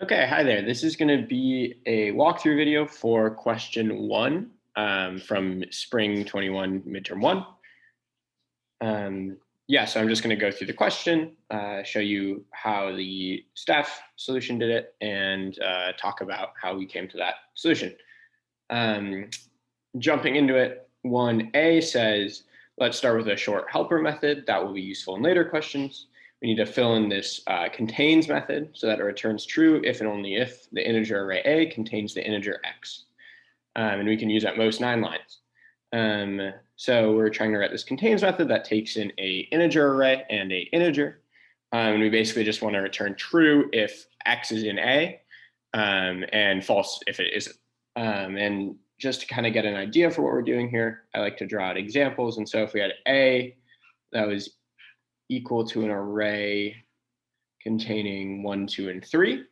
Okay, hi there. This is going to be a walkthrough video for question 1 from Spring 21 Midterm 1. Yeah, so I'm just going to go through the question, show you how the staff solution did it, and talk about how we came to that solution. Jumping into it, 1A says, let's start with a short helper method that will be useful in later questions. We need to fill in this contains method so that it returns true if and only if the integer array A contains the integer X. And we can use at most 9 lines. So we're trying to write this contains method that takes in a integer array and a integer. And we basically just want to return true if X is in A and false if it isn't. And just to kind of get an idea for what we're doing here, I like to draw out examples. And so if we had A that was equal to an array containing 1, 2, and 3,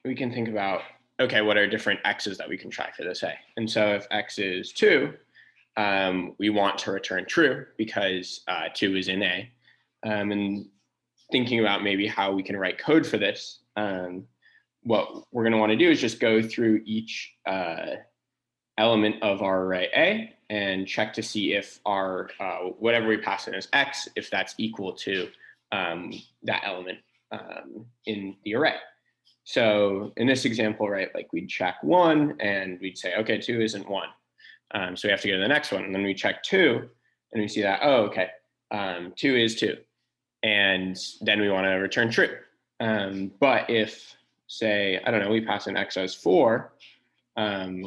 we can think about, okay, what are different X's that we can try for this A? And so if X is 2, we want to return true because 2 is in A. And thinking about maybe how we can write code for this, what we're going to want to do is just go through each element of our array A and check to see if our whatever we pass in as X, if that's equal to that element in the array. So in this example, right, like we'd check 1 and we'd say, okay, 2 isn't 1. So we have to go to the next one. And then we check 2 and we see that, oh, okay, 2 is 2. And then we want to return true. But if, say, I don't know, we pass in X as 4,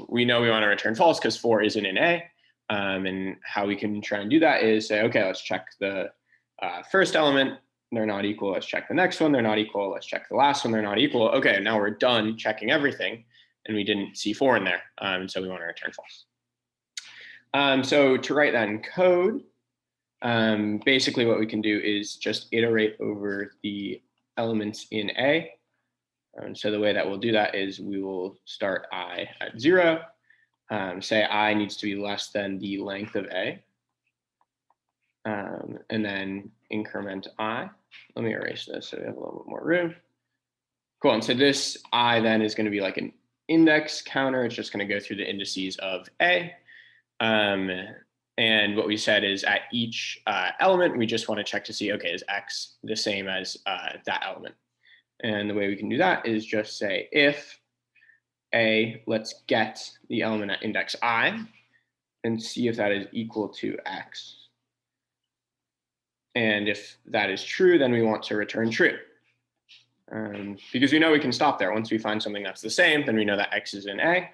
we know we want to return false because 4 isn't in A. And how we can try and do that is say, okay, let's check the first element. They're not equal. Let's check the next one. They're not equal. Let's check the last one. They're not equal. Okay, now we're done checking everything. And we didn't see 4 in there. And so we want to return false. So to write that in code, basically what we can do is just iterate over the elements in A. So the way that we'll do that is we will start I at 0, say I needs to be less than the length of A, and then increment I. Let me erase this so we have a little bit more room. Cool, and so this I then is going to be like an index counter. It's just going to go through the indices of A. And what we said is at each element, we just want to check to see, okay, is X the same as that element? And the way we can do that is just say if A, let's get the element at index I and see if that is equal to X. And if that is true, then we want to return true. Because we know we can stop there. Once we find something that's the same, then we know that X is in A.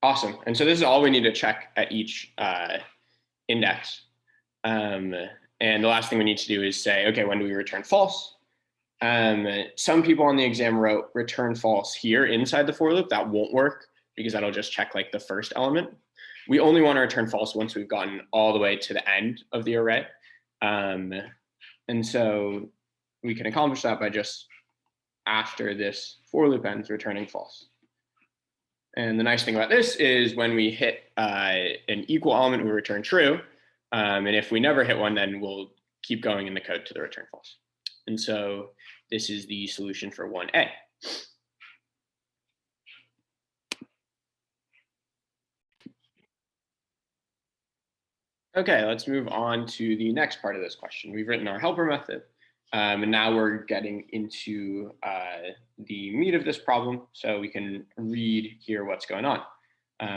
Awesome. And so this is all we need to check at each index. And the last thing we need to do is say, okay, when do we return false? Some people on the exam wrote return false here inside the for loop. That won't work because that'll just check like the first element. We only want to return false once we've gotten all the way to the end of the array. And so we can accomplish that by just after this for loop ends, returning false. And the nice thing about this is when we hit an equal element, we return true. And if we never hit one, then we'll keep going in the code to the return false. And so this is the solution for 1A. Okay, let's move on to the next part of this question. We've written our helper method, and now we're getting into the meat of this problem, so we can read here what's going on.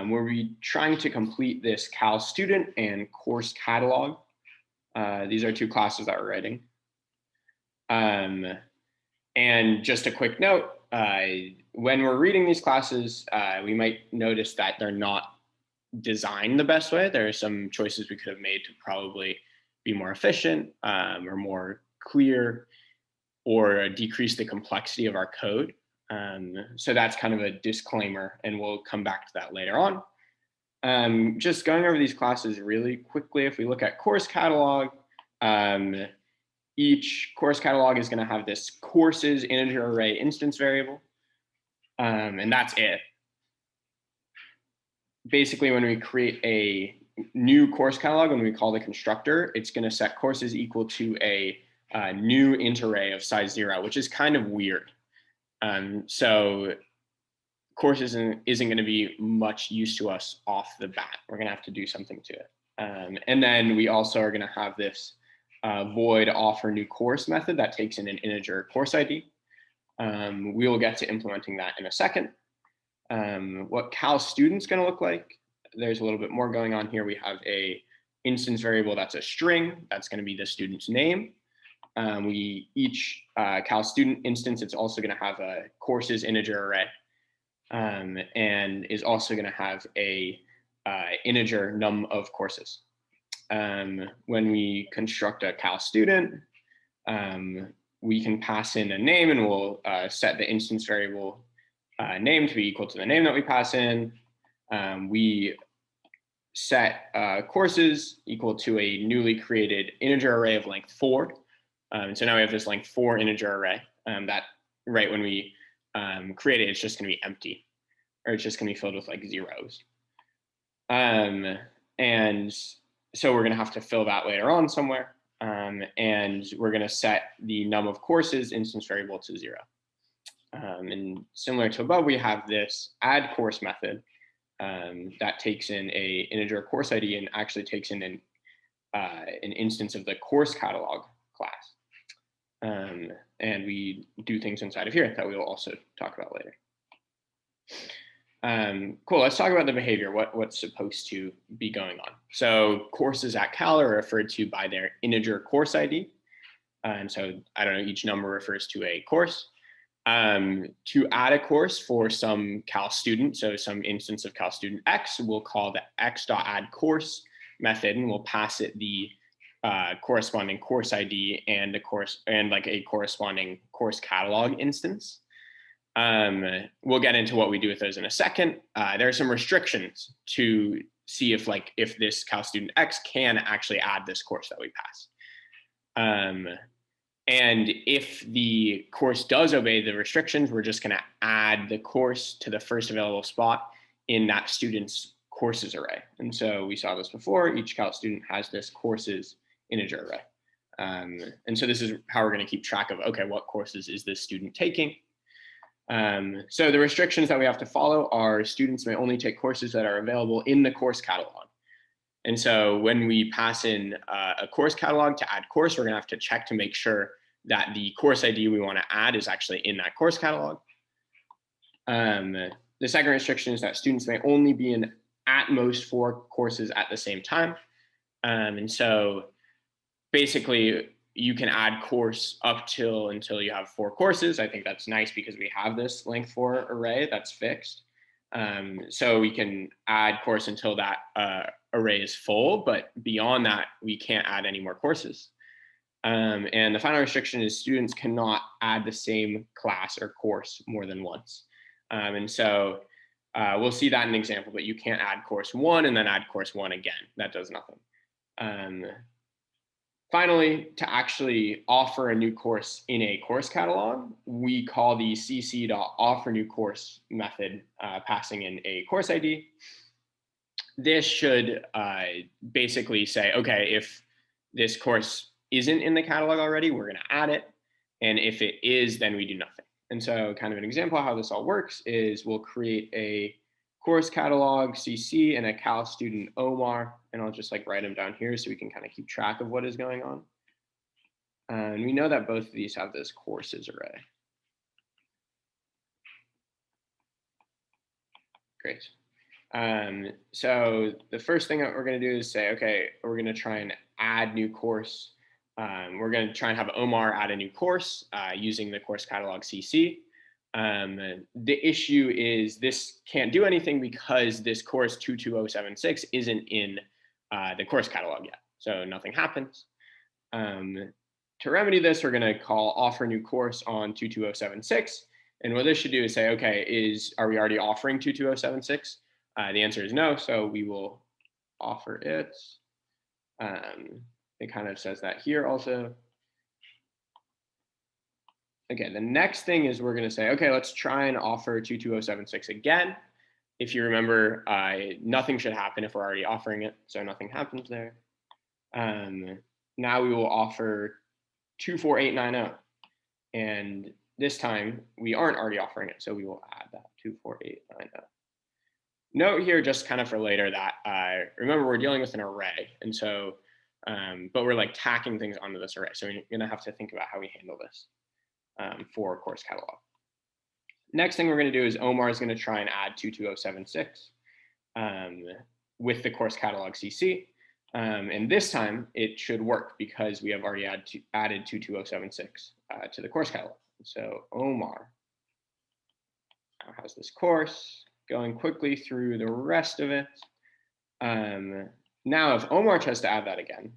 We're trying to complete this Cal student and course catalog. These are 2 classes that we're writing. And just a quick note, when we're reading these classes, we might notice that they're not designed the best way. There are some choices we could have made to probably be more efficient or more clear or decrease the complexity of our code. So that's kind of a disclaimer, and we'll come back to that later on. Just going over these classes really quickly, if we look at course catalog, each course catalog is going to have this courses integer array instance variable, and that's it. Basically, when we create a new course catalog, when we call the constructor, it's going to set courses equal to a new int array of size 0, which is kind of weird. So course isn't going to be much use to us off the bat. We're going to have to do something to it. And then we also are going to have this void offer new course method that takes in an integer course ID. We will get to implementing that in a second. What Cal student's going to look like, there's a little bit more going on here. We have a instance variable that's a string. That's going to be the student's name. Each Cal student instance, it's also going to have a courses integer array. And is also going to have a integer num of courses. When we construct a Cal student, we can pass in a name, and we'll set the instance variable name to be equal to the name that we pass in. We set courses equal to a newly created integer array of length 4. So now we have this length 4 integer array that right when we create it, it's just going to be empty, or it's just going to be filled with like zeros. And so we're going to have to fill that later on somewhere. And we're going to set the num of courses instance variable to 0. And similar to above, we have this add course method that takes in a integer course ID and actually takes in an instance of the course catalog class. And we do things inside of here that we will also talk about later. Cool, let's talk about the behavior, what's supposed to be going on. So courses at Cal are referred to by their integer course ID. And so, I don't know, each number refers to a course. To add a course for some Cal student, so some instance of Cal student X, we'll call the x.addCourse method, and we'll pass it the corresponding course ID and like a corresponding course catalog instance. We'll get into what we do with those in a second. There are some restrictions to see if this Cal student X can actually add this course that we pass. And if the course does obey the restrictions, we're just going to add the course to the first available spot in that student's courses array. And so we saw this before. Each Cal student has this courses integer array. And so this is how we're going to keep track of, okay, what courses is this student taking? So the restrictions that we have to follow are students may only take courses that are available in the course catalog. And so when we pass in a course catalog to add course, we're going to have to check to make sure that the course ID we want to add is actually in that course catalog. The second restriction is that students may only be in at most 4 courses at the same time. And so basically, you can add course until you have 4 courses. I think that's nice because we have this length 4 array that's fixed. So we can add course until that array is full, but beyond that, we can't add any more courses. And the final restriction is students cannot add the same class or course more than once. And so we'll see that in an example, but you can't add course 1 and then add course 1 again. That does nothing. Finally, to actually offer a new course in a course catalog, we call the cc.offerNewCourse method, passing in a course ID. This should basically say, okay, if this course isn't in the catalog already, we're going to add it. And if it is, then we do nothing. And so kind of an example of how this all works is we'll create a course catalog CC and a Cal student Omar, and I'll just write them down here so we can kind of keep track of what is going on. And we know that both of these have this courses array. Great. So the first thing that we're going to do is say, okay, we're going to try and add new course. We're going to try and have Omar add a new course using the course catalog CC. The issue is this can't do anything because this course 22076 isn't in the course catalog yet. So nothing happens. To remedy this, we're going to call offer new course on 22076. And what this should do is say, okay, are we already offering 22076? The answer is no, so we will offer it. It kind of says that here also. Okay, the next thing is we're going to say, okay, let's try and offer 22076 again. If you remember, nothing should happen if we're already offering it, so nothing happens there. Now we will offer 24890. And this time we aren't already offering it, so we will add that 24890. Note here, just kind of for later, that remember we're dealing with an array, and so but we're like tacking things onto this array, so we're gonna have to think about how we handle this for course catalog. Next thing we're gonna do is Omar is gonna try and add 22076 with the course catalog CC. And this time it should work because we have already added 22076 to the course catalog. So Omar now has this course going quickly through the rest of it. Now, if Omar tries to add that again,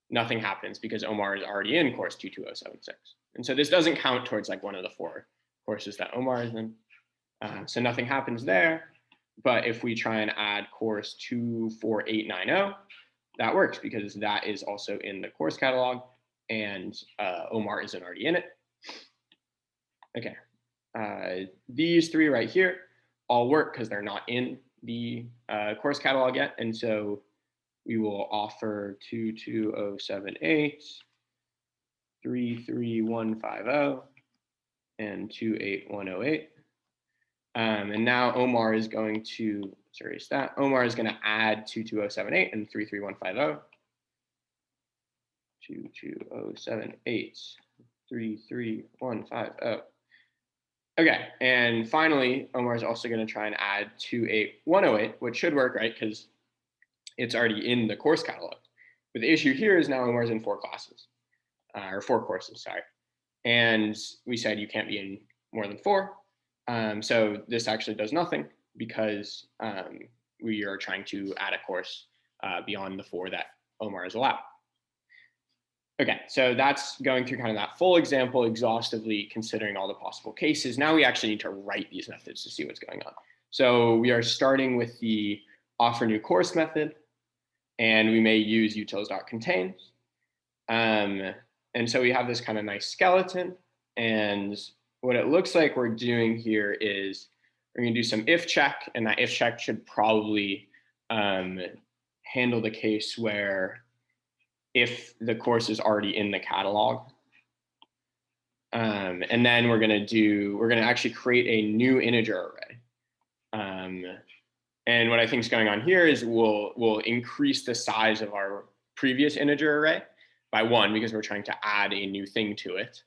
nothing happens because Omar is already in course 22076. And so this doesn't count towards like one of the 4 courses that Omar is in. So nothing happens there. But if we try and add course 24890, that works because that is also in the course catalog and Omar isn't already in it. Okay, these 3 right here all work because they're not in the course catalog yet. And so we will offer 22078, 33150, and 28108. And now Omar is going to, let's erase that. Omar is going to add 22078 and 33150. 22078, 33150. Okay, and finally, Omar is also going to try and add 28108, which should work, right? Because it's already in the course catalog. But the issue here is now Omar's in 4 classes, or 4 courses, sorry. And we said you can't be in more than 4. So this actually does nothing because we are trying to add a course beyond the 4 that Omar is allowed. Okay, so that's going through kind of that full example, exhaustively considering all the possible cases. Now we actually need to write these methods to see what's going on. So we are starting with the offer new course method, and we may use utils.contains. And so we have this kind of nice skeleton, and what it looks like we're doing here is we're going to do some if check, and that if check should probably handle the case where if the course is already in the catalog. And then we're going to actually create a new integer array. And what I think is going on here is we'll increase the size of our previous integer array by 1 because we're trying to add a new thing to it.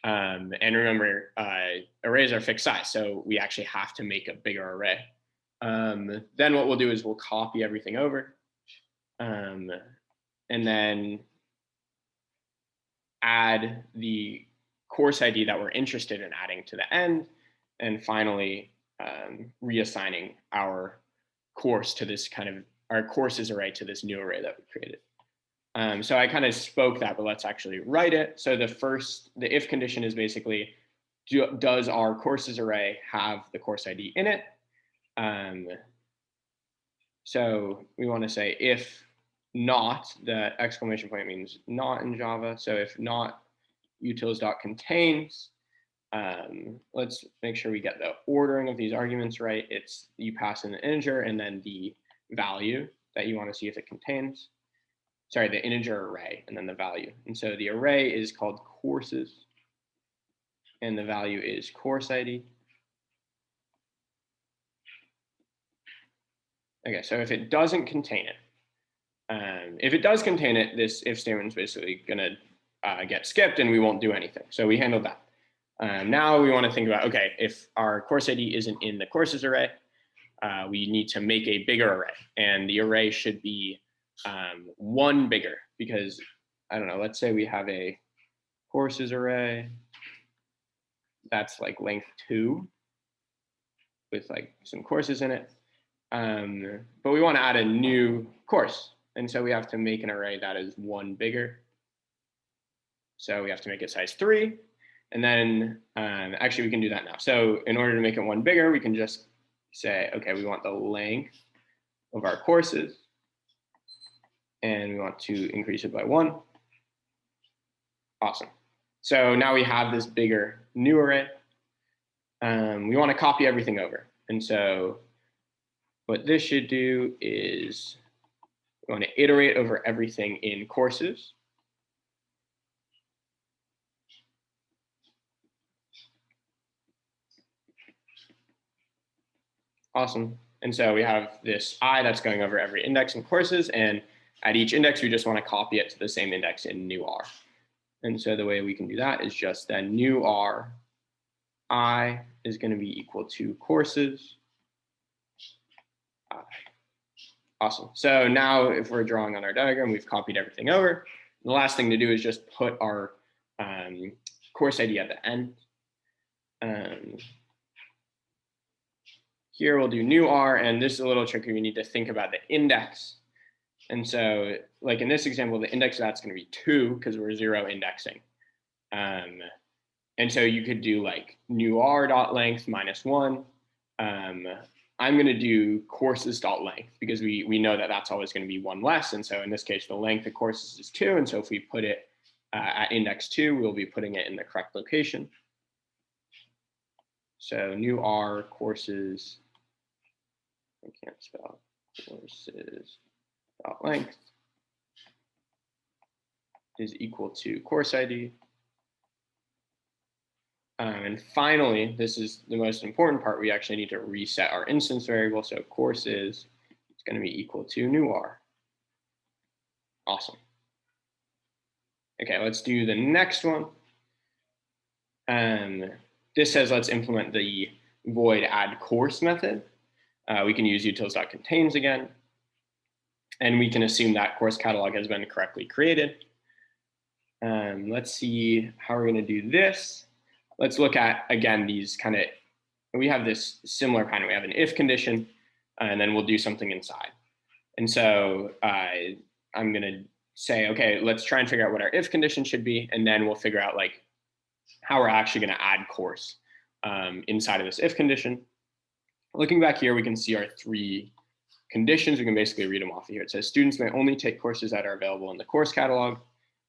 And remember, arrays are fixed size, so we actually have to make a bigger array. Then what we'll do is we'll copy everything over, and then add the course ID that we're interested in adding to the end, and finally reassigning our course to this kind of our courses array to this new array that we created. So I kind of spoke that, but let's actually write it. So the if condition is basically, does our courses array have the course ID in it? So we want to say if not, the exclamation point means not in Java. So if not utils.contains, let's make sure we get the ordering of these arguments right. It's you pass in an integer and then the value that you want to see if it contains. Sorry, the integer array and then the value. And so the array is called courses and the value is course ID. Okay, so if it doesn't contain it, if it does contain it, this if statement is basically going to get skipped and we won't do anything. So we handled that. Now we want to think about, okay, if our course ID isn't in the courses array, we need to make a bigger array. And the array should be 1 bigger because, I don't know, let's say we have a courses array that's like length 2 with like some courses in it. But we want to add a new course. And so we have to make an array that is 1 bigger. So we have to make it size 3. And then actually we can do that now. So in order to make it 1 bigger, we can just say, okay, we want the length of our courses. And we want to increase it by 1. Awesome. So now we have this bigger new array. We want to copy everything over. And so what this should do is we want to iterate over everything in courses. Awesome. And so we have this I that's going over every index in courses, and at each index, we just want to copy it to the same index in new R. And so the way we can do that is just then new R I is going to be equal to courses I. Awesome. So now if we're drawing on our diagram, we've copied everything over. The last thing to do is just put our course ID at the end. Here we'll do new R, and this is a little tricky. We need to think about the index. And so like in this example, the index of that's going to be 2 because we're 0 indexing. And so you could do like new R dot length -1. I'm going to do courses dot length because we know that that's always going to be 1 less. And so in this case, the length of courses is 2. And so if we put it at index 2, we'll be putting it in the correct location. So new R courses, I can't spell, courses dot length is equal to course ID. And finally, this is the most important part. We actually need to reset our instance variable. So courses is going to be equal to new R. Awesome. Okay, let's do the next one. This says let's implement the void add course method. We can use utils.contains again. And we can assume that course catalog has been correctly created. Let's see how we're going to do this. Let's look at, again, these kind of, we have this similar kind of, we have an if condition, and then we'll do something inside. And so I'm going to say, okay, let's try and figure out what our if condition should be, and then we'll figure out like how we're actually going to add course inside of this if condition. Looking back here, we can see our 3 conditions. We can basically read them off of here. It says students may only take courses that are available in the course catalog.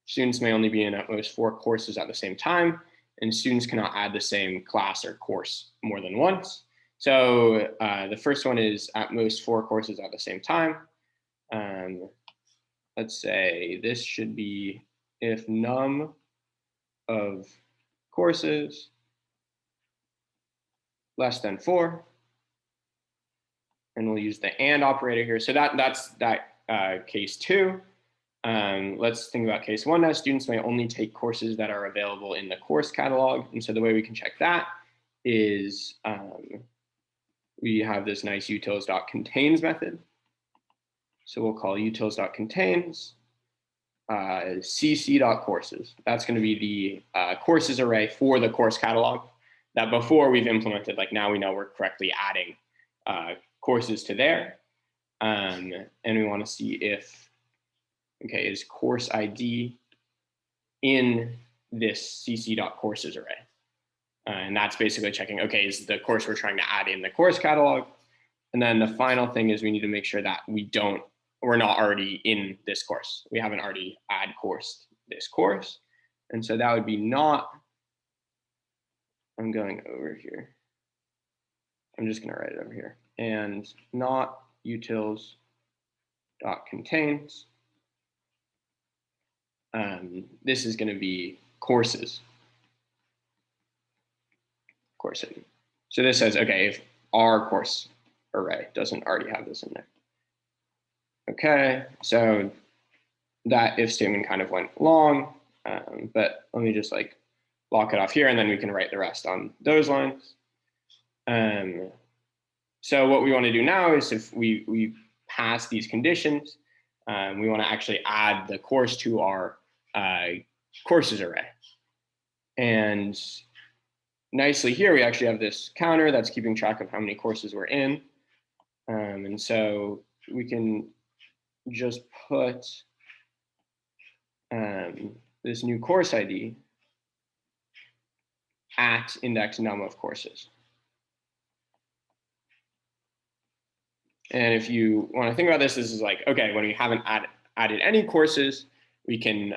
Students may only be in at most 4 courses at the same time, and students cannot add the same class or course more than once. So the first one is at most 4 courses at the same time. Let's say this should be if num of courses less than 4. And we'll use the and operator here. So that's case 2. Let's think about case 1 now. Students may only take courses that are available in the course catalog. And so the way we can check that is we have this nice utils.contains method. So we'll call utils.contains cc.courses. That's going to be the courses array for the course catalog that before we've implemented, like now we know we're correctly adding courses to there. And we want to see if, okay, is course ID in this cc.courses array. And that's basically checking, okay, is the course we're trying to add in the course catalog? And then the final thing is we need to make sure that we're not already in this course. We haven't already add coursed this course. And so that would be not, I'm going over here. I'm just going to write it over here. And not utils.contains. This is going to be courses. Course ID. So this says, okay, if our course array doesn't already have this in there. Okay, so that if statement kind of went long, but let me just like block it off here and then we can write the rest on those lines. So what we want to do now is if we pass these conditions, we want to actually add the course to our courses array. And nicely here, we actually have this counter that's keeping track of how many courses we're in. And so we can just put this new course ID at index num of courses. And if you want to think about this, this is like, okay, when we haven't added any courses, we can,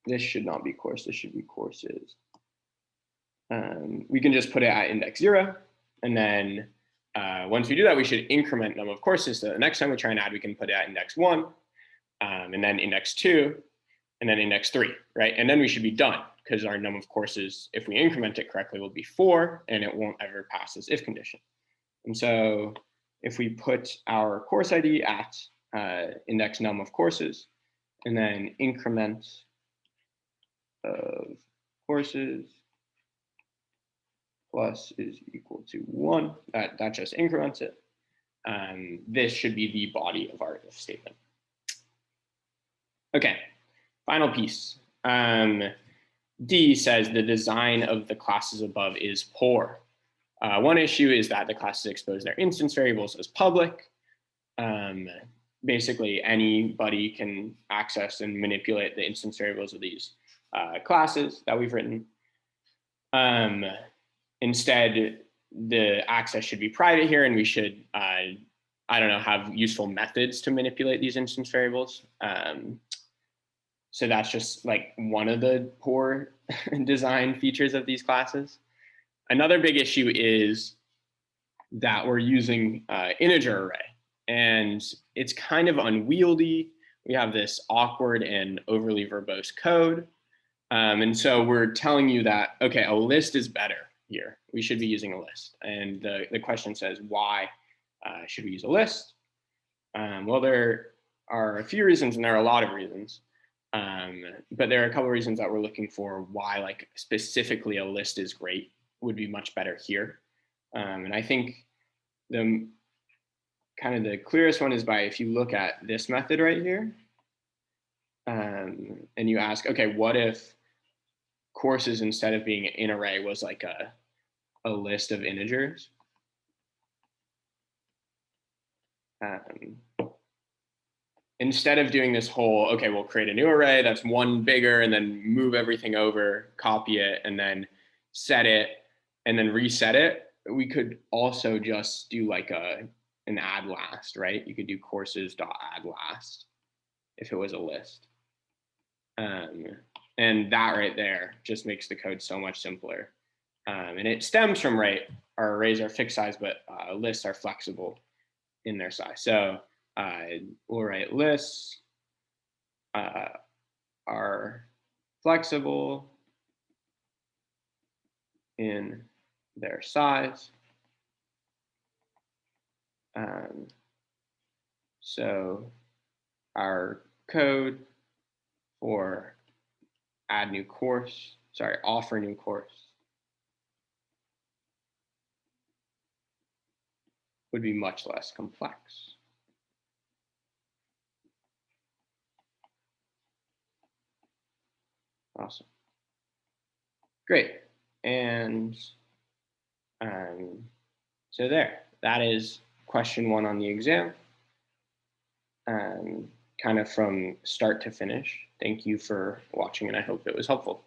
this should not be course, this should be courses. We can just put it at index 0. And then once we do that, we should increment num of courses. So the next time we try and add, we can put it at index 1, and then index 2, and then index 3, right? And then we should be done because our num of courses, if we increment it correctly, will be 4, and it won't ever pass this if condition. And so if we put our course ID at index num of courses, and then increment of courses plus is equal to 1, that just increments it. This should be the body of our if statement. Okay, final piece. D says the design of the classes above is poor. One issue is that the classes expose their instance variables as public. Basically, anybody can access and manipulate the instance variables of these classes that we've written. Instead, the access should be private here, and we should, I don't know, have useful methods to manipulate these instance variables. So that's just like one of the poor design features of these classes. Another big issue is that we're using integer array, and it's kind of unwieldy. We have this awkward and overly verbose code. And so we're telling you that, okay, a list is better here. We should be using a list. And the question says, why should we use a list? Well, there are a few reasons, and there are a lot of reasons. But there are a couple of reasons that we're looking for why, like, specifically a list is great, would be much better here. And I think the kind of the clearest one is by, if you look at this method right here, and you ask, okay, what if courses, instead of being an array, was like a list of integers? Instead of doing this whole, okay, we'll create a new array that's one bigger and then move everything over, copy it, and then set it, and then reset it, we could also just do like an add last, right? You could do courses.add last if it was a list. And that right there just makes the code so much simpler. And it stems from, right, our arrays are fixed size, but lists are flexible in their size. So we'll write lists are flexible in their size. So our code for add new course, sorry, offer new course would be much less complex. Awesome. Great. And so there, that is question 1 on the exam. Kind of from start to finish. Thank you for watching, and I hope it was helpful.